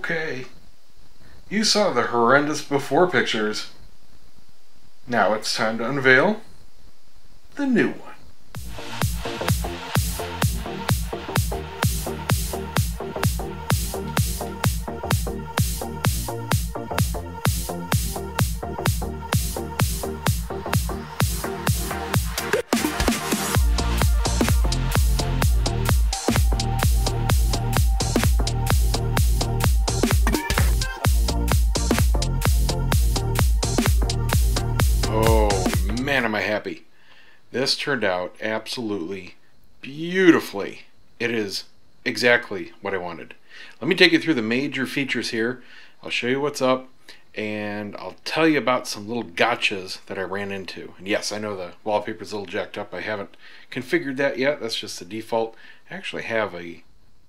Okay, you saw the horrendous before pictures. Now it's time to unveil the new one. Man, am I happy. This turned out absolutely beautifully. It is exactly what I wanted. Let me take you through the major features here. I'll show you what's up, and I'll tell you about some little gotchas that I ran into. And yes, I know the wallpaper's a little jacked up. I haven't configured that yet. That's just the default. I actually have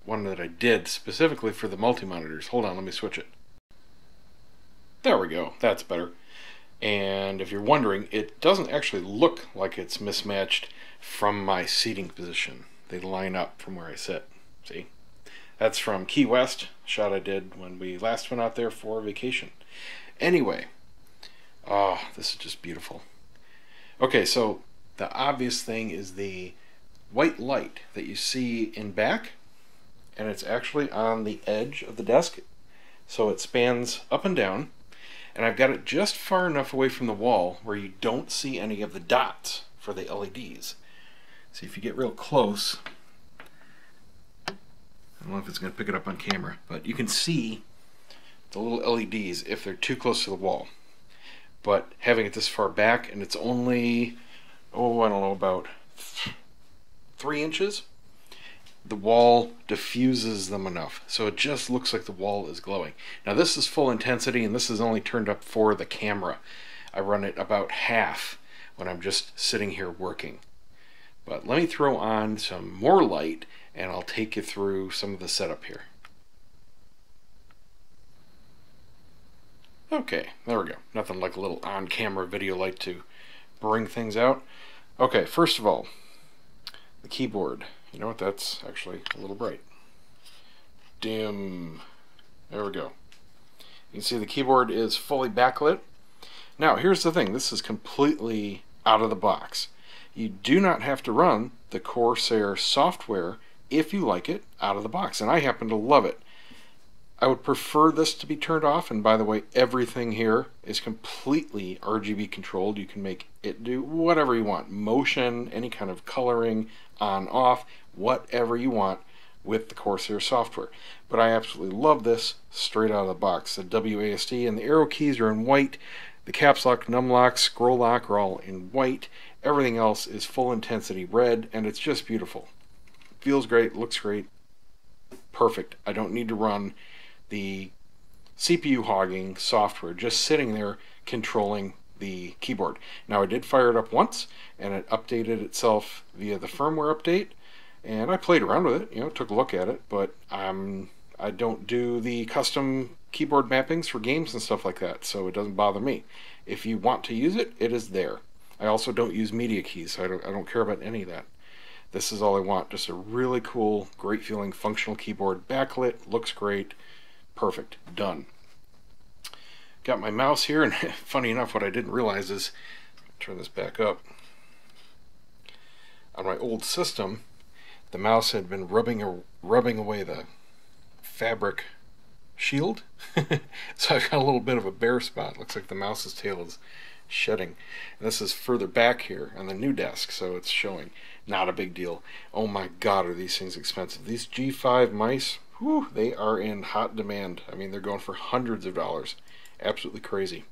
one that I did specifically for the multi-monitors. Hold on, let me switch it. There we go. That's better. And if you're wondering, it doesn't actually look like it's mismatched from my seating position. They line up from where I sit. See? That's from Key West, a shot I did when we last went out there for vacation. Anyway, this is just beautiful. Okay, so the obvious thing is the white light that you see in back, and it's actually on the edge of the desk, so it spans up and down. And I've got it just far enough away from the wall where you don't see any of the dots for the LEDs. See, if you get real close, I don't know if it's going to pick it up on camera, but you can see the little LEDs if they're too close to the wall. But having it this far back, and it's only, I don't know, about 3 inches, the wall diffuses them enough, so it just looks like the wall is glowing. Now this is full intensity, and this is only turned up for the camera. I run it about half when I'm just sitting here working. But let me throw on some more light, and I'll take you through some of the setup here. Okay, there we go. Nothing like a little on-camera video light to bring things out. Okay, first of all, the keyboard. You know what, that's actually a little bright. Dim. There we go. You can see the keyboard is fully backlit. Now here's the thing, this is completely out of the box. You do not have to run the Corsair software if you like it out of the box, and I happen to love it. I would prefer this to be turned off, and by the way, everything here is completely RGB controlled. You can make it do whatever you want. Motion, any kind of coloring, on, off, whatever you want with the Corsair software. But I absolutely love this straight out of the box. The WASD and the arrow keys are in white. The caps lock, num lock, scroll lock are all in white. Everything else is full intensity red, and it's just beautiful. Feels great, looks great, perfect. I don't need to run the CPU hogging software, just sitting there controlling the keyboard. Now I did fire it up once, and it updated itself via the firmware update, and I played around with it, you know, took a look at it, but I don't do the custom keyboard mappings for games and stuff like that, so it doesn't bother me. If you want to use it, it is there. I also don't use media keys, so I don't care about any of that. This is all I want, just a really cool, great feeling functional keyboard, backlit, looks great, perfect, done. Got my mouse here, and funny enough, what I didn't realize is, turn this back up, on my old system, the mouse had been rubbing away the fabric shield, so I've got a little bit of a bare spot. Looks like the mouse's tail is shedding. And this is further back here on the new desk, so it's showing. Not a big deal. Oh my god, are these things expensive. These G5 mice, whew, they are in hot demand. I mean, they're going for hundreds of dollars. Absolutely crazy.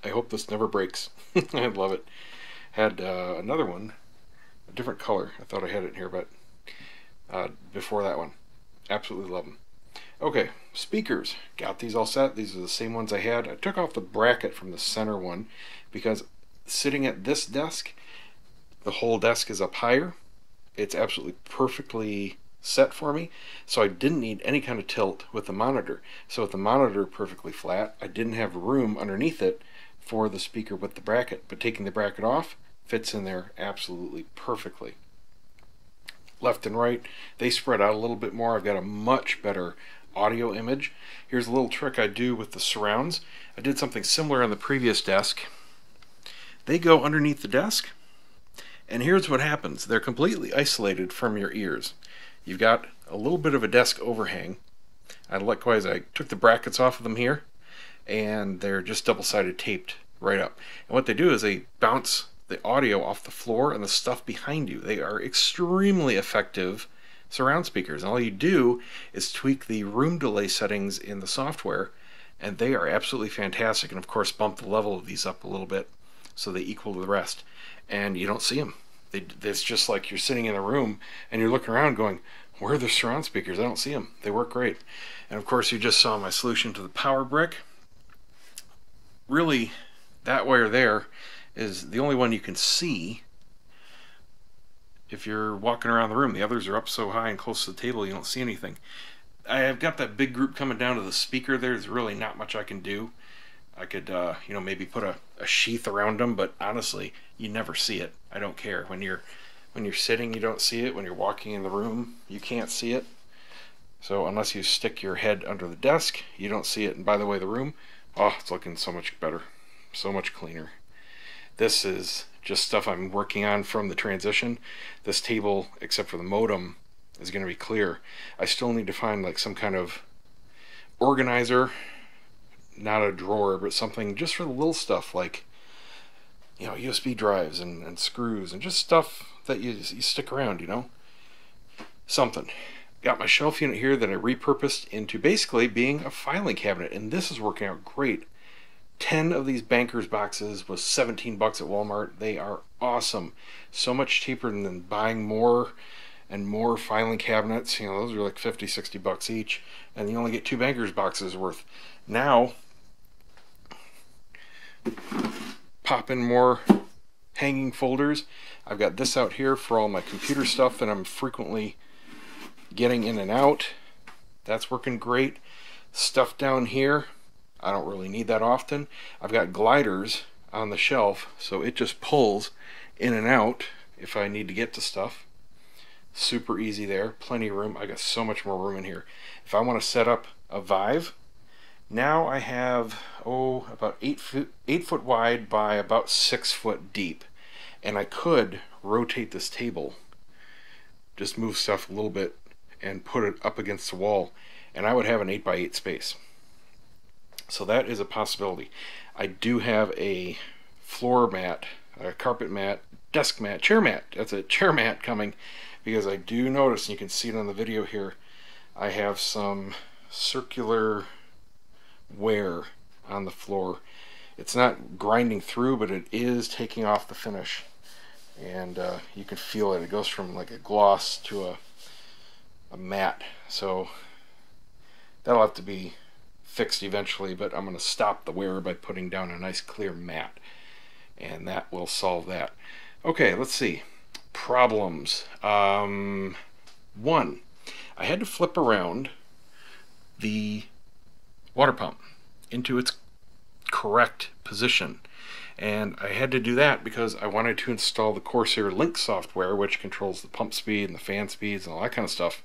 I hope this never breaks. I love it. Had another one, a different color. I thought I had it in here, but before that one. Absolutely love them. Okay, speakers. Got these all set. These are the same ones I had. I took off the bracket from the center one because sitting at this desk, the whole desk is up higher. It's absolutely perfectly set for me, so I didn't need any kind of tilt with the monitor. So with the monitor perfectly flat, I didn't have room underneath it for the speaker with the bracket, but taking the bracket off fits in there absolutely perfectly. Left and right, they spread out a little bit more. I've got a much better audio image. Here's a little trick I do with the surrounds. I did something similar on the previous desk. They go underneath the desk, and here's what happens. They're completely isolated from your ears. You've got a little bit of a desk overhang. Likewise, I took the brackets off of them here, and they're just double-sided taped right up. And what they do is they bounce the audio off the floor and the stuff behind you. They are extremely effective surround speakers. And all you do is tweak the room delay settings in the software, and they are absolutely fantastic. And of course, bump the level of these up a little bit so they equal to the rest. And you don't see them. It's just like you're sitting in a room and you're looking around going, where are the surround speakers? I don't see them. They work great. And of course, you just saw my solution to the power brick. Really, that wire there is the only one you can see if you're walking around the room. The others are up so high and close to the table you don't see anything. I have got that big group coming down to the speaker. There's really not much I can do. I could maybe put a sheath around them, but honestly, you never see it. I don't care. When you're sitting, you don't see it. When you're walking in the room, you can't see it. So unless you stick your head under the desk, you don't see it. And by the way, the room, oh, it's looking so much better, so much cleaner. This is just stuff I'm working on from the transition. This table, except for the modem, is going to be clear. I still need to find like some kind of organizer, not a drawer, but something just for the little stuff like, you know, USB drives and screws and just stuff that you stick around, you know. Something. Got my shelf unit here that I repurposed into basically being a filing cabinet, and this is working out great. 10 of these bankers boxes was 17 bucks at Walmart. They are awesome. So much cheaper than buying more and more filing cabinets. You know, those are like 50, 60 bucks each, and you only get 2 bankers boxes worth. Now, pop in more hanging folders. I've got this out here for all my computer stuff that I'm frequently getting in and out. That's working great. Stuff down here, I don't really need that often. I've got gliders on the shelf, so it just pulls in and out if I need to get to stuff. Super easy there. Plenty of room. I got so much more room in here. If I want to set up a Vive, now I have, about 8 foot wide by about 6 foot deep. And I could rotate this table, just move stuff a little bit and put it up against the wall, and I would have an 8 by 8 space. So that is a possibility. I do have a floor mat, a carpet mat, desk mat, chair mat. That's a chair mat coming, because I do notice, and you can see it on the video here, I have some circular wear on the floor. It's not grinding through, but it is taking off the finish, and you can feel it. It goes from like a gloss to a matte, so that'll have to be fixed eventually, but I'm going to stop the wear by putting down a nice clear mat, and that will solve that. Okay, let's see. Problems. One, I had to flip around the water pump into its correct position, and I had to do that because I wanted to install the Corsair Link software, which controls the pump speed and the fan speeds and all that kind of stuff.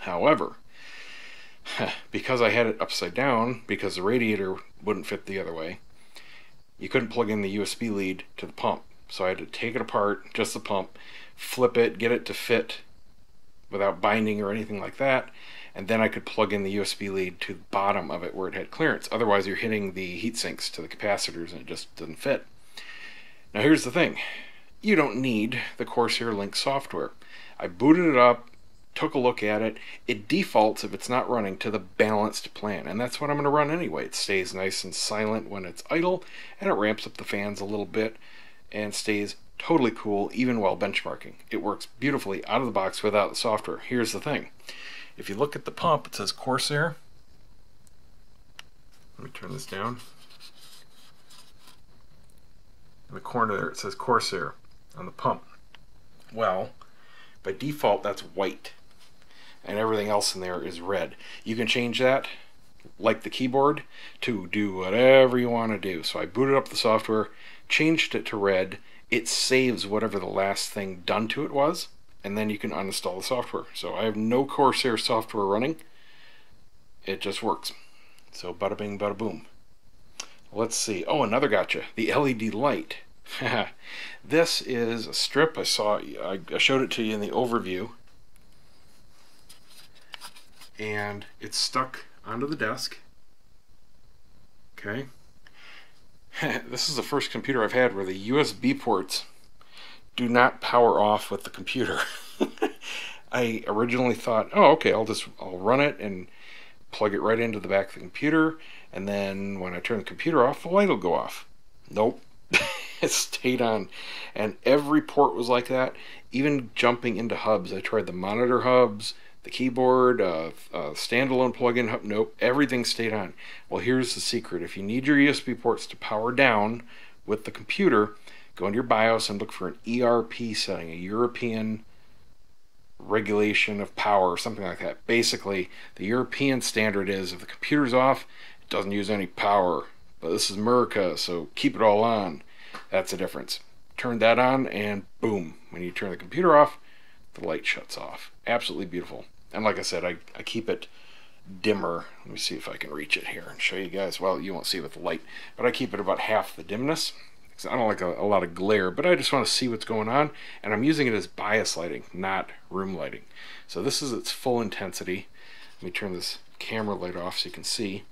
However, because I had it upside down, because the radiator wouldn't fit the other way, you couldn't plug in the USB lead to the pump. So I had to take it apart, just the pump, flip it, get it to fit without binding or anything like that, and then I could plug in the USB lead to the bottom of it where it had clearance. Otherwise you're hitting the heat sinks to the capacitors and it just doesn't fit. Now here's the thing. You don't need the Corsair Link software. I booted it up, took a look at it. It defaults, if it's not running, to the balanced plan, and that's what I'm going to run anyway. It stays nice and silent when it's idle, and it ramps up the fans a little bit and stays totally cool even while benchmarking. It works beautifully out of the box without the software. Here's the thing. If you look at the pump, it says Corsair. Let me turn this down. In the corner there it says Corsair on the pump. Well, by default that's white, and everything else in there is red. You can change that, like the keyboard, to do whatever you want to do. So I booted up the software, changed it to red. It saves whatever the last thing done to it was, and then you can uninstall the software. So I have no Corsair software running. it just works. So bada bing, bada boom. Let's see. Oh, another gotcha. The LED light. This is a strip I showed it to you in the overview. And it's stuck onto the desk. Okay. This is the first computer I've had where the USB ports do not power off with the computer. I originally thought, oh, okay, I'll run it and plug it right into the back of the computer, and then when I turn the computer off, the light will go off. Nope. It stayed on. And every port was like that, even jumping into hubs. I tried the monitor hubs, the keyboard, standalone plug-in hub. Nope, everything stayed on. Well, here's the secret. If you need your USB ports to power down with the computer, go into your BIOS and look for an ERP setting, a European regulation of power or something like that. Basically, the European standard is if the computer's off, it doesn't use any power. But this is America, so keep it all on. That's the difference. Turn that on and boom, when you turn the computer off, the light shuts off. Absolutely beautiful. And like I said, I keep it dimmer. Let me see if I can reach it here and show you guys. Well, you won't see it with the light, but I keep it about half the dimness. I don't like a lot of glare, but I just want to see what's going on, and I'm using it as bias lighting, not room lighting. So this is its full intensity. Let me turn this camera light off so you can see.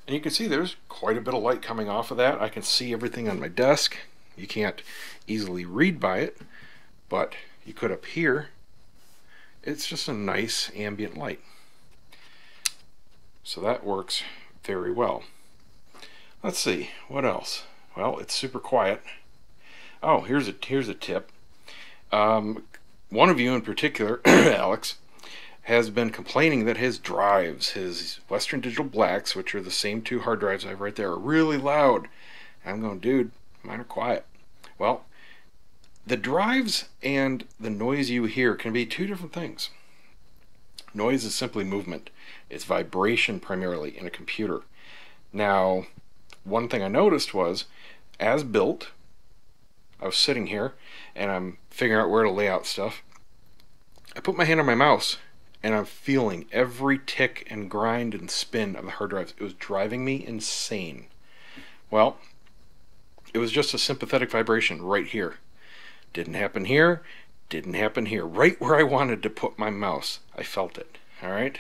And you can see there's quite a bit of light coming off of that. I can see everything on my desk. You can't easily read by it, but you could up here. It's just a nice ambient light. So that works very well. Let's see, what else? Well, it's super quiet. Oh, here's a tip. One of you in particular, Alex, has been complaining that his drives, his Western Digital Blacks, which are the same two hard drives I have right there, are really loud. I'm going, dude, mine are quiet. Well, the drives and the noise you hear can be two different things. Noise is simply movement. It's vibration primarily in a computer. Now, one thing I noticed was, as built, I was sitting here and I'm figuring out where to lay out stuff. I put my hand on my mouse and I'm feeling every tick and grind and spin of the hard drives. It was driving me insane. Well, it was just a sympathetic vibration right here. Didn't happen here, didn't happen here. Right where I wanted to put my mouse, I felt it. Alright?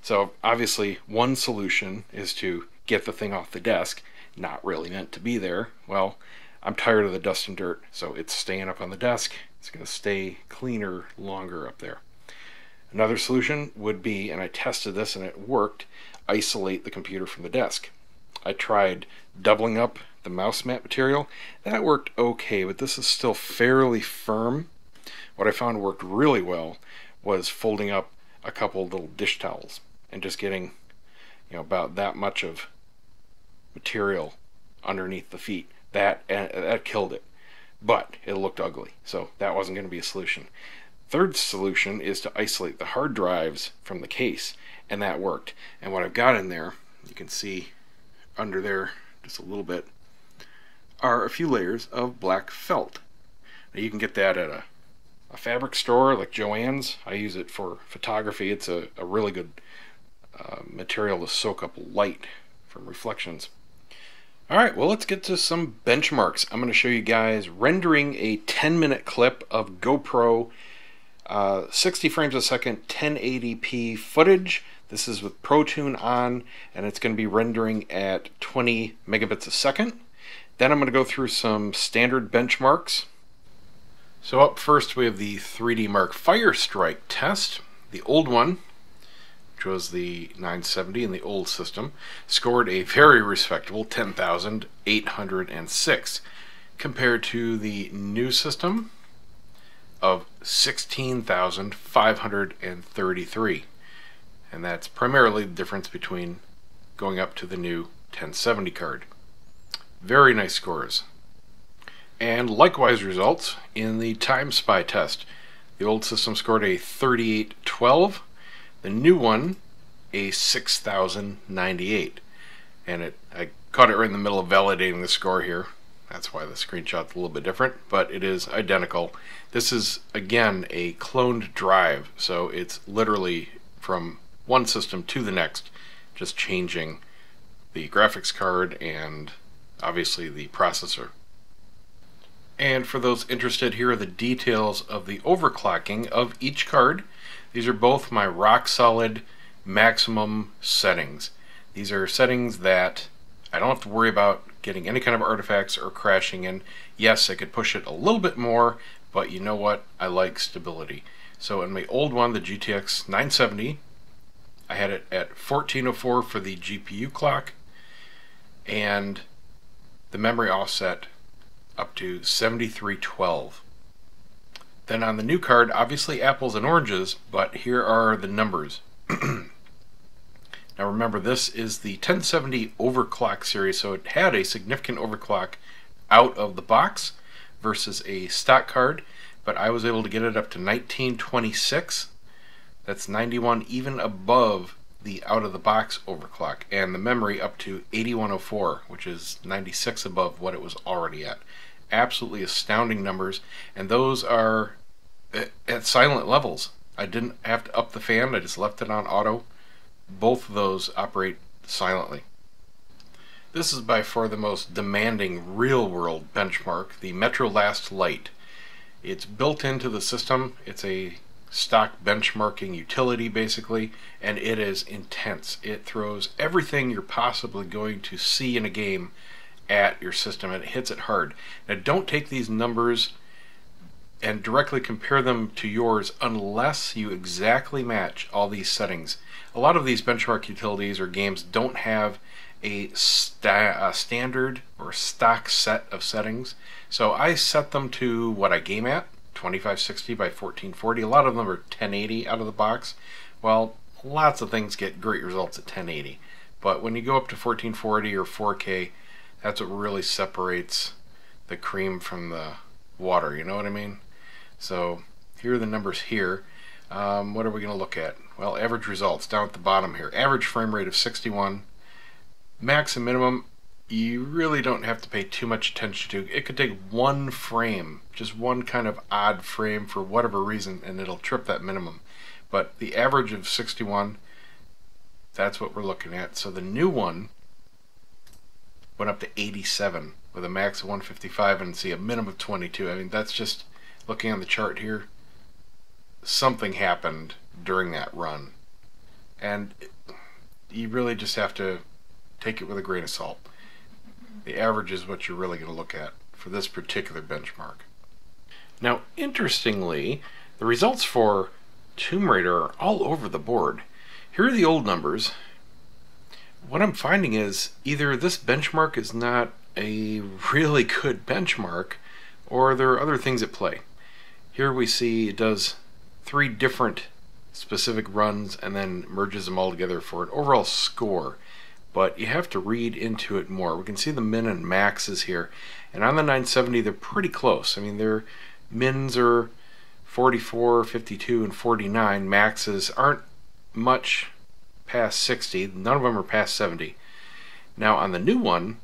So obviously one solution is to get the thing off the desk. Not really meant to be there. Well, I'm tired of the dust and dirt, so it's staying up on the desk. It's going to stay cleaner longer up there. Another solution would be, and I tested this and it worked, isolate the computer from the desk. I tried doubling up the mouse mat material. That worked okay, but this is still fairly firm. What I found worked really well was folding up a couple little dish towels and just getting, about that much of material underneath the feet. That killed it, but it looked ugly, so that wasn't going to be a solution. Third solution is to isolate the hard drives from the case, and that worked. And what I've got in there, you can see under there just a little bit, are a few layers of black felt. Now you can get that at a fabric store like Joann's. I use it for photography. It's a really good material to soak up light from reflections. Alright, well, let's get to some benchmarks. I'm going to show you guys rendering a 10-minute clip of GoPro 60 frames a second 1080p footage. This is with ProTune on, and it's going to be rendering at 20 megabits a second. Then I'm going to go through some standard benchmarks. So up first we have the 3D Mark Firestrike test. The old one, which was the 970 in the old system, scored a very respectable 10,806 compared to the new system of 16,533. And that's primarily the difference between going up to the new 1070 card. Very nice scores. And likewise results in the Time Spy test. The old system scored a 3812. The new one, a 6,098. And I caught it right in the middle of validating the score here. That's why the screenshot's a little bit different, but it is identical. This is, again, a cloned drive, so it's literally from one system to the next, just changing the graphics card and obviously the processor. And for those interested, here are the details of the overclocking of each card. These are both my rock solid maximum settings. These are settings that I don't have to worry about getting any kind of artifacts or crashing in. Yes, I could push it a little bit more, but you know what? I like stability. So in my old one, the GTX 970, I had it at 1404 for the GPU clock, and the memory offset up to 7312. Then on the new card, obviously apples and oranges, but here are the numbers. Now remember, this is the 1070 overclock series, so it had a significant overclock out of the box versus a stock card, but I was able to get it up to 1926. That's 91, even above the out of the box overclock, and the memory up to 8104, which is 96 above what it was already at. Absolutely astounding numbers, and those are at silent levels. I didn't have to up the fan, I just left it on auto. Both of those operate silently. This is by far the most demanding real-world benchmark, the Metro Last Lite. It's built into the system. It's a stock benchmarking utility basically, and it is intense. It throws everything you're possibly going to see in a game at your system, and it hits it hard. Now don't take these numbers and directly compare them to yours unless you exactly match all these settings. A lot of these benchmark utilities or games don't have a standard or stock set of settings, so I set them to what I game at, 2560 by 1440. A lot of them are 1080 out of the box. Well, lots of things get great results at 1080, but when you go up to 1440 or 4K, that's what really separates the cream from the water, you know what I mean? So here are the numbers here. What are we going to look at? Well, average results down at the bottom here. Average frame rate of 61. Max and minimum, you really don't have to pay too much attention to. It could take one frame, just one kind of odd frame for whatever reason, and it'll trip that minimum. But the average of 61, that's what we're looking at. So the new one went up to 87 with a max of 155 and see a minimum of 22. I mean, that's just, looking on the chart here, something happened during that run, and you really just have to take it with a grain of salt. The average is what you're really going to look at for this particular benchmark. Now interestingly, the results for Tomb Raider are all over the board. Here are the old numbers. What I'm finding is either this benchmark is not a really good benchmark, or there are other things at play. Here we see it does 3 different specific runs and then merges them all together for an overall score, but you have to read into it more. We can see the min and maxes here, and on the 970 they're pretty close. I mean, their mins are 44, 52, and 49. Maxes aren't much past 60. None of them are past 70. Now on the new one,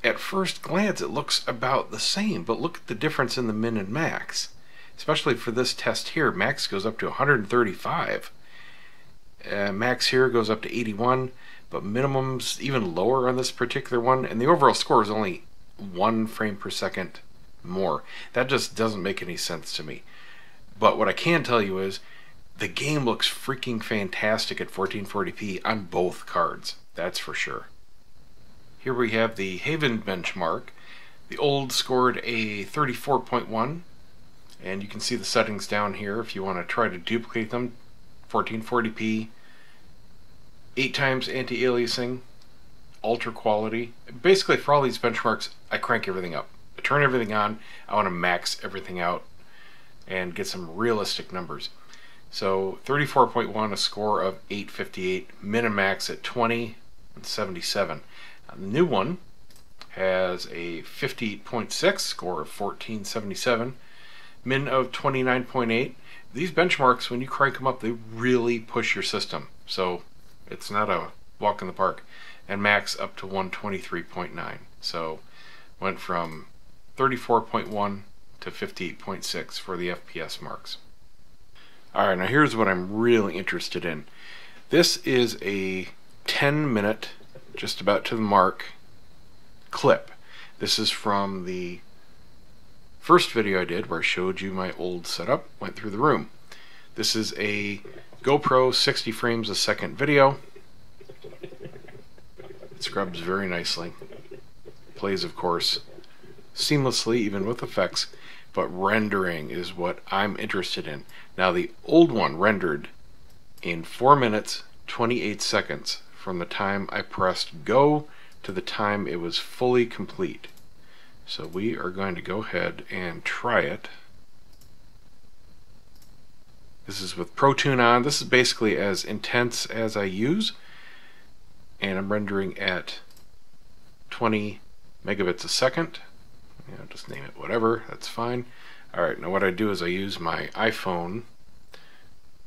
at first glance it looks about the same, but look at the difference in the min and max. Especially for this test here, max goes up to 135. Max here goes up to 81, but minimum's even lower on this particular one, and the overall score is only 1 frame per second more. That just doesn't make any sense to me. But what I can tell you is the game looks freaking fantastic at 1440p on both cards. That's for sure. Here we have the Haven benchmark. The old scored a 34.1. And you can see the settings down here if you want to try to duplicate them. 1440p, 8 times anti-aliasing, ultra quality. Basically for all these benchmarks, I crank everything up. I turn everything on. I want to max everything out and get some realistic numbers. So 34.1, a score of 858, min and max at 20 and 77. The new one has a 58.6, score of 1477. Min of 29.8. These benchmarks, when you crank them up, they really push your system. So it's not a walk in the park. And max up to 123.9. So went from 34.1 to 58.6 for the FPS marks. Alright, now here's what I'm really interested in. This is a 10-minute, just about to the mark, clip. This is from the first video I did where I showed you my old setup, went through the room. This is a GoPro 60 frames a second video. It scrubs very nicely. Plays, of course, seamlessly, even with effects, but rendering is what I'm interested in. Now, the old one rendered in 4 minutes 28 seconds from the time I pressed go to the time it was fully complete. So we are going to go ahead and try it. This is with ProTune on. This is basically as intense as I use, and I'm rendering at 20 megabits a second. Just name it whatever, that's fine. Alright, now what I do is I use my iPhone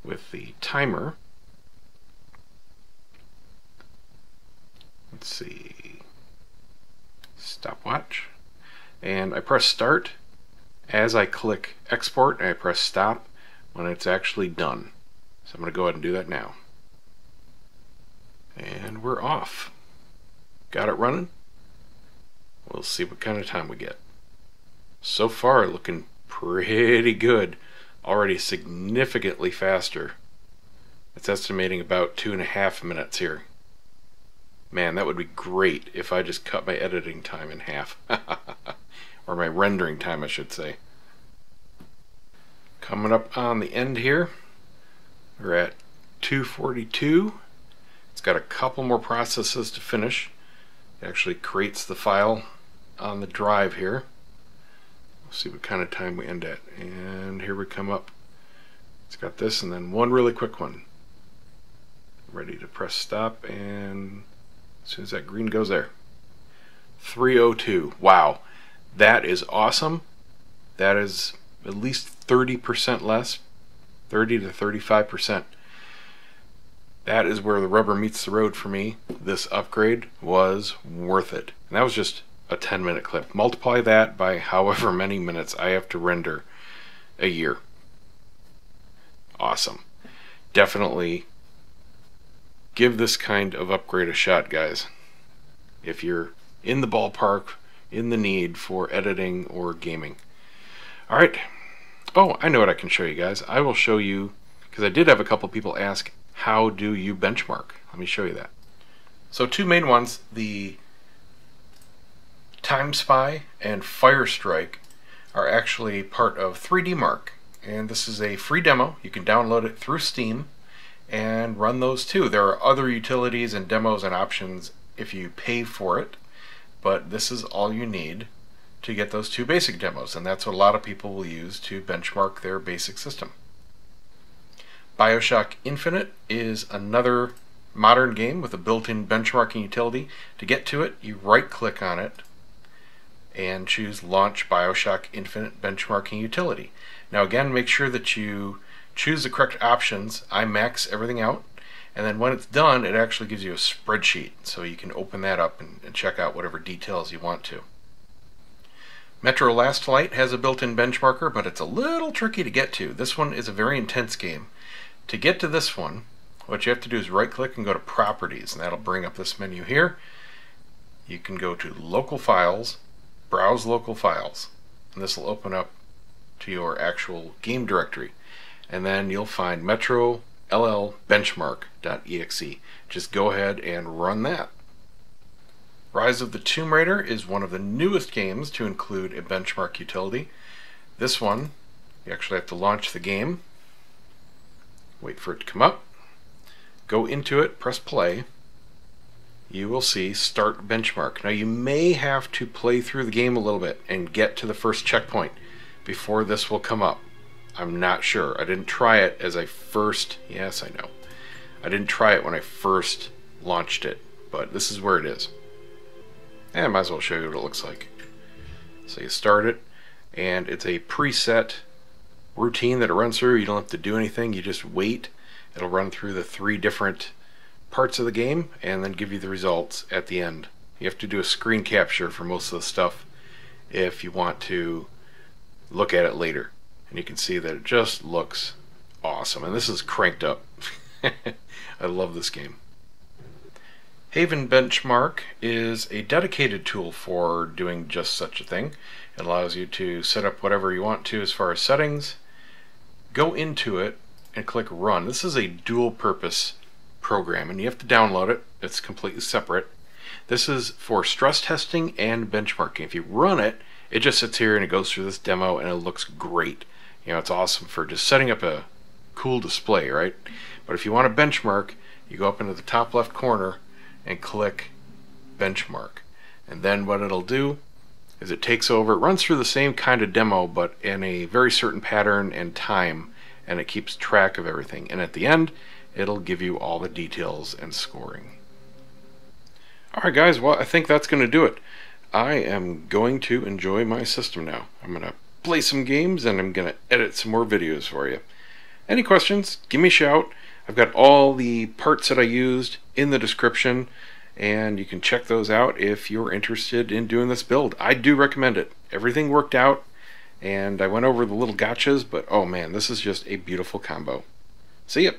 with the timer. Let's see, stopwatch, and I press start as I click export, and I press stop when it's actually done. So I'm going to go ahead and do that now. And we're off. Got it running. We'll see what kind of time we get. So far, looking pretty good. Already significantly faster. It's estimating about 2.5 minutes here. Man, that would be great if I just cut my editing time in half. Or my rendering time, I should say. Coming up on the end here, we're at 242. It's got a couple more processes to finish. It actually creates the file on the drive here. We'll see what kind of time we end at. And here we come up. It's got this and then one really quick one. Ready to press stop, and as soon as that green goes there. 302. Wow. That is awesome. That is at least 30% less. 30 to 35%. That is where the rubber meets the road for me. This upgrade was worth it. And that was just a 10-minute clip. Multiply that by however many minutes I have to render a year. Awesome. Definitely give this kind of upgrade a shot, guys. If you're in the ballpark, in the need for editing or gaming. Alright. Oh, I know what I can show you guys. I will show you, because I did have a couple people ask, how do you benchmark? Let me show you that. So two main ones, the Time Spy and Firestrike, are actually part of 3D Mark. And this is a free demo. You can download it through Steam and run those too. There are other utilities and demos and options if you pay for it, but this is all you need to get those two basic demos, and that's what a lot of people will use to benchmark their basic system. BioShock Infinite is another modern game with a built-in benchmarking utility. To get to it, you right-click on it and choose Launch BioShock Infinite Benchmarking Utility. Now again, make sure that you choose the correct options. I max everything out, and then when it's done, it actually gives you a spreadsheet, so you can open that up and check out whatever details you want to. Metro Last Light has a built-in benchmarker, but it's a little tricky to get to. This one is a very intense game. To get to this one, what you have to do is right-click and go to Properties, and that'll bring up this menu here. You can go to Local Files, Browse Local Files, and this will open up to your actual game directory. And then you'll find Metro LL Benchmark.exe. Just go ahead and run that. Rise of the Tomb Raider is one of the newest games to include a benchmark utility. This one, you actually have to launch the game, wait for it to come up, go into it, press play. You will see Start Benchmark. Now you may have to play through the game a little bit and get to the first checkpoint before this will come up. I'm not sure. I didn't try it as I first, yes I know. I didn't try it when I first launched it, but this is where it is. And I might as well show you what it looks like. So you start it, and it's a preset routine that it runs through. You don't have to do anything, you just wait. It'll run through the 3 different parts of the game and then give you the results at the end. You have to do a screen capture for most of the stuff if you want to look at it later. And you can see that it just looks awesome. And this is cranked up. I love this game. Haven Benchmark is a dedicated tool for doing just such a thing. It allows you to set up whatever you want to as far as settings. Go into it and click Run. This is a dual purpose program and you have to download it. It's completely separate. This is for stress testing and benchmarking. If you run it, it just sits here and it goes through this demo and it looks great. You know, it's awesome for just setting up a cool display, right? But if you want to benchmark, you go up into the top left corner and click Benchmark. And then what it'll do is it takes over, it runs through the same kind of demo but in a very certain pattern and time, and it keeps track of everything. And at the end, it'll give you all the details and scoring. Alright guys, well I think that's going to do it. I am going to enjoy my system now. I'm going to play some games and I'm going to edit some more videos for you. Any questions, give me a shout. I've got all the parts that I used in the description and you can check those out if you're interested in doing this build. I do recommend it. Everything worked out and I went over the little gotchas, but oh man, this is just a beautiful combo. See ya!